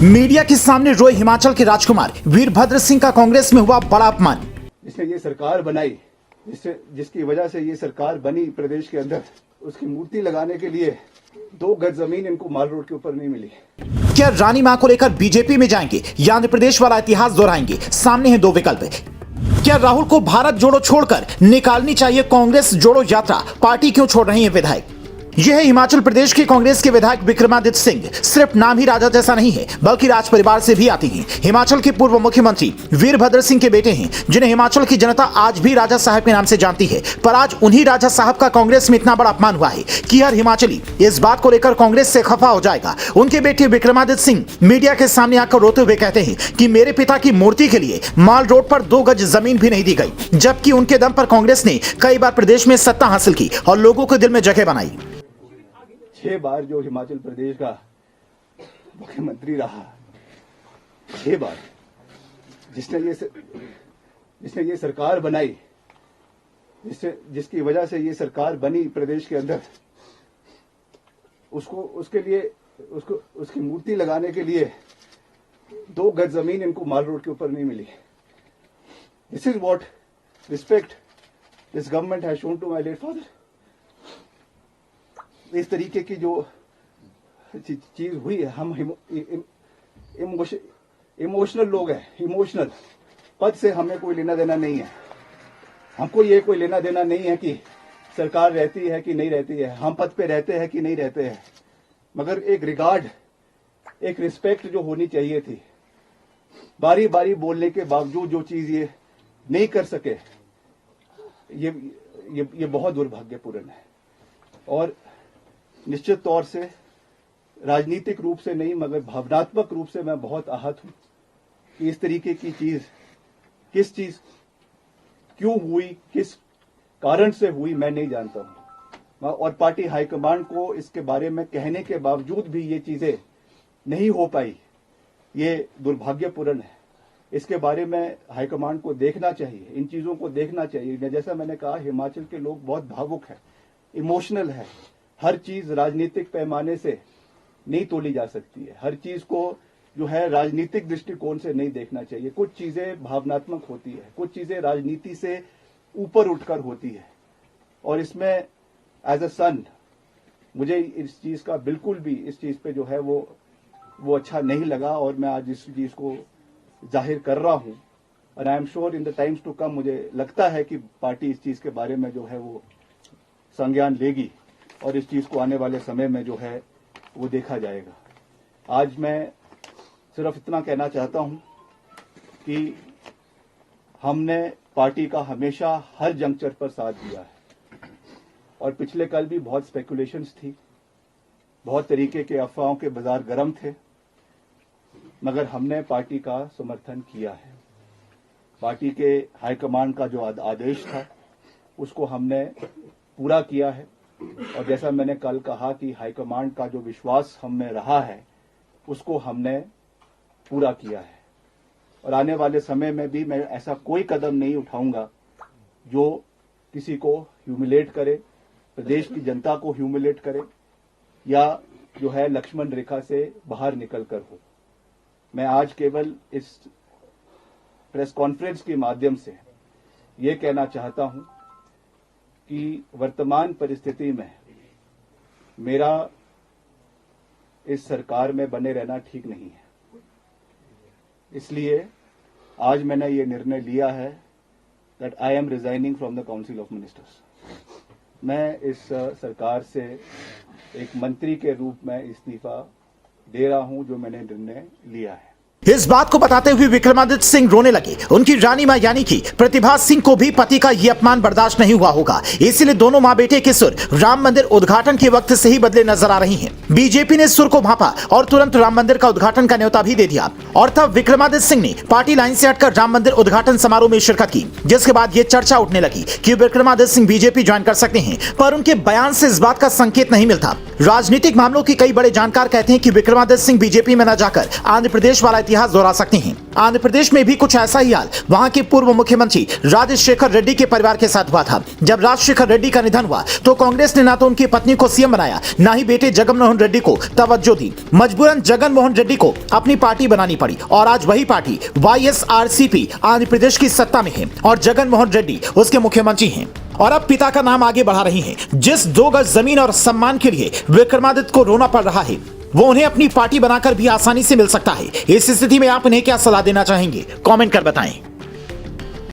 Media के सामने रोए हिमाचल के राजकुमार वीरभद्र सिंह का कांग्रेस में हुआ बड़ा अपमान। जिसने ये सरकार बनाई, जिसकी वजह से ये सरकार बनी प्रदेश के अंदर, उसकी मूर्ति लगाने के लिए 2 गज जमीन इनको माल रोड के ऊपर नहीं मिली। क्या रानी मां को लेकर बीजेपी में जाएंगे या आंध्र प्रदेश वाला इतिहास दोहराएंगे? सामने हैं 2 विकल्प। क्या राहुल को भारत जोड़ो छोड़कर निकालनी चाहिए कांग्रेस जोड़ो यात्रा? पार्टी क्यों छोड़ रही है विधायक? यह है हिमाचल प्रदेश के कांग्रेस के विधायक विक्रमादित्य सिंह। सिर्फ नाम ही राजा जैसा नहीं है, बल्कि राज परिवार से भी आती हैं। हिमाचल के पूर्व मुख्यमंत्री वीरभद्र सिंह के बेटे हैं, जिन्हें हिमाचल की जनता आज भी राजा साहब के नाम से जानती है। पर आज उन्हीं राजा साहब का कांग्रेस में इतना बड़ा अपमान हुआ है कि हर हिमाचली इस बात को लेकर कांग्रेस से खफा हो जाएगा। उनके बेटे विक्रमादित्य सिंह मीडिया के सामने आकर रोते हुए कहते हैं कि मेरे पिता की मूर्ति के लिए माल रोड पर 2 गज जमीन भी नहीं दी गई, जबकि उनके दम पर कांग्रेस ने कई बार प्रदेश में सत्ता हासिल की और लोगों के दिल में जगह बनाई। 6 बार जो हिमाचल प्रदेश का मुख्यमंत्री रहा, 6 बार जिसने ये सरकार बनाई, जिसकी वजह से ये सरकार बनी प्रदेश के अंदर, उसकी मूर्ति लगाने के लिए 2 गज जमीन इनको माल रोड के ऊपर नहीं मिली। This is what respect this government has shown to my late father. इस तरीके की जो चीज हुई है, हम इमोशनल लोग हैं। इमोशनल पद से हमें कोई लेना देना नहीं है। हमको ये कोई लेना देना नहीं है कि सरकार रहती है कि नहीं रहती है, हम पद पे रहते हैं कि नहीं रहते हैं, मगर एक रिगार्ड, एक रिस्पेक्ट जो होनी चाहिए थी। बारी बारी बोलने के बावजूद जो चीज ये नहीं कर सके, ये बहुत दुर्भाग्यपूर्ण है। और निश्चित तौर से राजनीतिक रूप से नहीं, मगर भावनात्मक रूप से मैं बहुत आहत हूं कि इस तरीके की चीज क्यों हुई, किस कारण से हुई, मैं नहीं जानता हूं। और पार्टी हाईकमांड को इसके बारे में कहने के बावजूद भी ये चीजें नहीं हो पाई, ये दुर्भाग्यपूर्ण है। इसके बारे में हाईकमांड को देखना चाहिए, इन चीजों को देखना चाहिए। जैसा मैंने कहा, हिमाचल के लोग बहुत भावुक है, इमोशनल है। हर चीज राजनीतिक पैमाने से नहीं तोली जा सकती है। हर चीज को जो है राजनीतिक दृष्टिकोण से नहीं देखना चाहिए। कुछ चीजें भावनात्मक होती है, कुछ चीजें राजनीति से ऊपर उठकर होती है। और इसमें एज अ सन मुझे इस चीज का बिल्कुल भी, इस चीज पे जो है वो अच्छा नहीं लगा, और मैं आज इस चीज को जाहिर कर रहा हूं। और I am sure in the times to come, मुझे लगता है कि पार्टी इस चीज के बारे में जो है वो संज्ञान लेगी और इस चीज को आने वाले समय में जो है वो देखा जाएगा। आज मैं सिर्फ इतना कहना चाहता हूं कि हमने पार्टी का हमेशा हर जंक्चर पर साथ दिया है। और पिछले कल भी बहुत स्पेकुलेशंस थी, बहुत तरीके के अफवाहों के बाजार गर्म थे, मगर हमने पार्टी का समर्थन किया है। पार्टी के हाईकमांड का जो आदेश था उसको हमने पूरा किया है। और जैसा मैंने कल कहा कि हाईकमांड का जो विश्वास हम में रहा है उसको हमने पूरा किया है। और आने वाले समय में भी मैं ऐसा कोई कदम नहीं उठाऊंगा जो किसी को ह्यूमिलेट करे, प्रदेश की जनता को ह्यूमिलेट करे, या जो है लक्ष्मण रेखा से बाहर निकल कर हो। मैं आज केवल इस प्रेस कॉन्फ्रेंस के माध्यम से ये कहना चाहता हूं कि वर्तमान परिस्थिति में मेरा इस सरकार में बने रहना ठीक नहीं है। इसलिए आज मैंने ये निर्णय लिया है that I am resigning from the council of ministers. मैं इस सरकार से एक मंत्री के रूप में इस्तीफा दे रहा हूं, जो मैंने निर्णय लिया है। इस बात को बताते हुए विक्रमादित्य सिंह रोने लगे। उनकी रानी मां यानी कि प्रतिभा सिंह को भी पति का यह अपमान बर्दाश्त नहीं हुआ होगा, इसीलिए दोनों मां बेटे के सुर राम मंदिर उद्घाटन के वक्त से ही बदले नजर आ रही हैं। बीजेपी ने सुर को भांपा और तुरंत राम मंदिर का उद्घाटन का न्योता भी दे दिया। और तब विक्रमादित्य सिंह ने पार्टी लाइन से हटकर राम मंदिर उद्घाटन समारोह में शिरकत की, जिसके बाद ये चर्चा उठने लगी कि विक्रमादित्य सिंह बीजेपी ज्वाइन कर सकते हैं। पर उनके बयान से इस बात का संकेत नहीं मिलता। राजनीतिक मामलों के कई बड़े जानकार कहते हैं कि विक्रमादित्य सिंह बीजेपी में न जाकर आंध्र प्रदेश वाला इतिहास दोहरा सकते हैं। आंध्र प्रदेश में भी कुछ ऐसा ही हाल वहां के पूर्व मुख्यमंत्री राजशेखर रेड्डी के परिवार के साथ हुआ था। जब राजशेखर रेड्डी का निधन हुआ तो कांग्रेस ने ना तो उनकी पत्नी को सीएम बनाया, ना ही बेटे जगनमोहन रेड्डी को तवज्जो दी। मजबूरन जगनमोहन रेड्डी को अपनी पार्टी बनानी पड़ी और आज वही पार्टी YSRCP आंध्र प्रदेश की सत्ता में है और जगनमोहन रेड्डी उसके मुख्यमंत्री हैं और अब पिता का नाम आगे बढ़ा रही हैं। जिस 2 गज जमीन और सम्मान के लिए विक्रमादित्य को रोना पड़ रहा है वो उन्हें अपनी पार्टी बनाकर भी आसानी से मिल सकता है। इस स्थिति में आप उन्हें क्या सलाह देना चाहेंगे? कमेंट कर बताएं।